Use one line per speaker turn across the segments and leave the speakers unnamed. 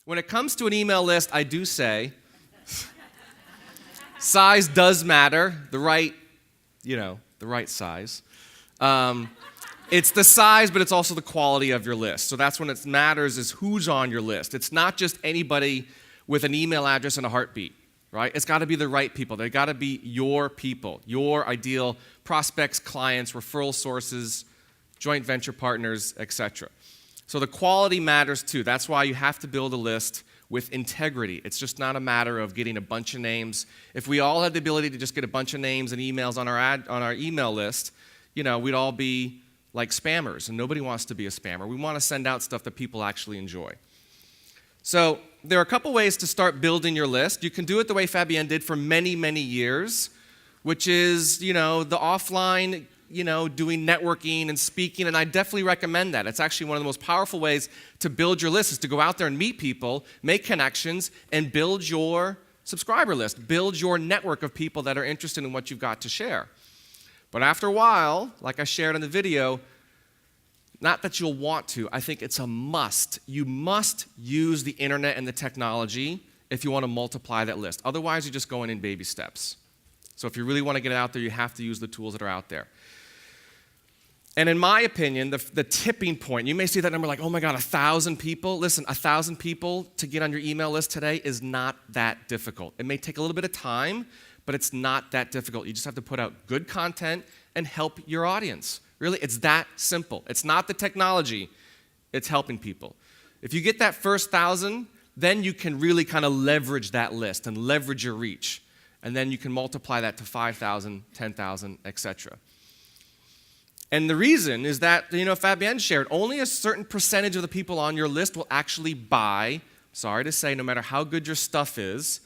When it comes to an email list, I do say size does matter, the right size. It's the size, but it's also the quality of your list. So that's when it matters is who's on your list. It's not just anybody with an email address and a heartbeat, right? It's got to be the right people. They got to be your people, your ideal prospects, clients, referral sources, joint venture partners, etc. So the quality matters too. That's why you have to build a list with integrity. It's just not a matter of getting a bunch of names. If we all had the ability to just get a bunch of names and emails on our email list, we'd all be like spammers, and nobody wants to be a spammer. We want to send out stuff that people actually enjoy. So there are a couple ways to start building your list. You can do it the way Fabienne did for many, many years, which is, the offline, doing networking and speaking, and I definitely recommend that. It's actually one of the most powerful ways to build your list is to go out there and meet people, make connections, and build your subscriber list, build your network of people that are interested in what you've got to share. But after a while, like I shared in the video, not that you'll want to, I think it's a must. You must use the internet and the technology if you want to multiply that list. Otherwise, you're just going in baby steps. So if you really want to get it out there, you have to use the tools that are out there. And in my opinion, the tipping point, you may see that number like, oh my God, 1,000 people. Listen, 1,000 people to get on your email list today is not that difficult. It may take a little bit of time, but it's not that difficult. You just have to put out good content and help your audience. Really, it's that simple. It's not the technology, it's helping people. If you get that first 1,000, then you can really kind of leverage that list and leverage your reach. And then you can multiply that to 5,000, 10,000, etc. And the reason is that, Fabienne shared, only a certain percentage of the people on your list will actually buy. Sorry to say, no matter how good your stuff is,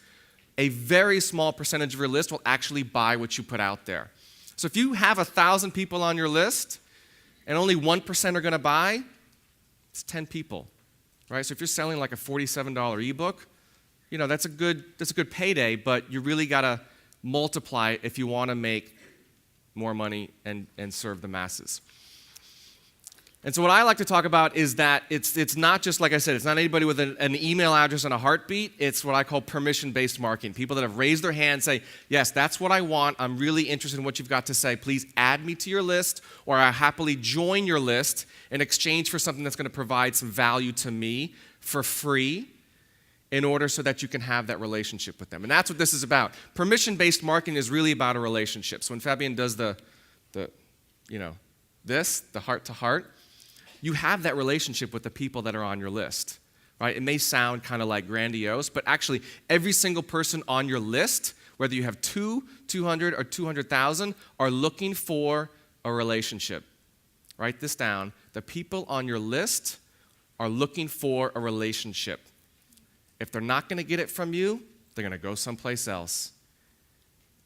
a very small percentage of your list will actually buy what you put out there. So if you have 1,000 people on your list and only 1% are going to buy, it's 10 people, right? So if you're selling like a $47 ebook, that's a good payday, but you really got to multiply it if you want to make more money and serve the masses. And so what I like to talk about is that it's not just, like I said, it's not anybody with an email address and a heartbeat. It's what I call permission-based marketing. People that have raised their hand and say, yes, that's what I want. I'm really interested in what you've got to say. Please add me to your list, or I'll happily join your list in exchange for something that's going to provide some value to me for free in order so that you can have that relationship with them. And that's what this is about. Permission-based marketing is really about a relationship. So when Fabienne does the heart-to-heart, you have that relationship with the people that are on your list, right? It may sound kind of like grandiose, but actually every single person on your list, whether you have 200, or 200,000, are looking for a relationship. Write this down. The people on your list are looking for a relationship. If they're not going to get it from you, they're going to go someplace else.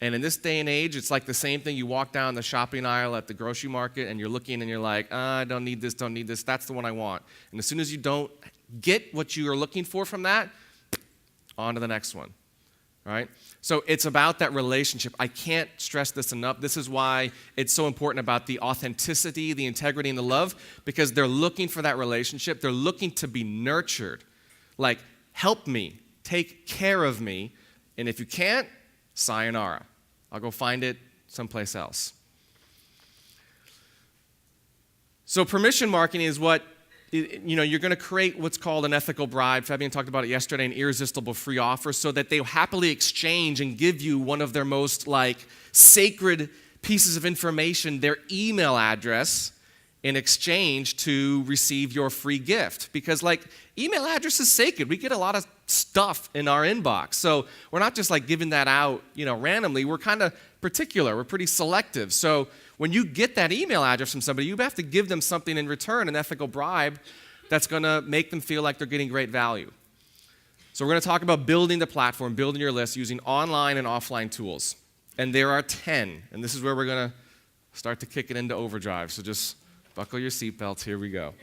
And in this day and age, it's like the same thing. You walk down the shopping aisle at the grocery market and you're looking and you're like, I don't need this, don't need this. That's the one I want. And as soon as you don't get what you are looking for from that, on to the next one, right? So it's about that relationship. I can't stress this enough. This is why it's so important about the authenticity, the integrity, and the love, because they're looking for that relationship. They're looking to be nurtured. Like, help me, take care of me, and if you can't, sayonara. I'll go find it someplace else. So permission marketing is what, you're going to create what's called an ethical bribe. Fabienne talked about it yesterday, an irresistible free offer, so that they'll happily exchange and give you one of their most sacred pieces of information, their email address, in exchange to receive your free gift. Because email address is sacred. We get a lot of stuff in our inbox. So we're not just giving that out, randomly. We're kind of particular. We're pretty selective. So when you get that email address from somebody, you have to give them something in return, an ethical bribe that's going to make them feel like they're getting great value. So we're going to talk about building the platform, building your list using online and offline tools. And there are 10. And this is where we're going to start to kick it into overdrive. So just buckle your seatbelts. Here we go.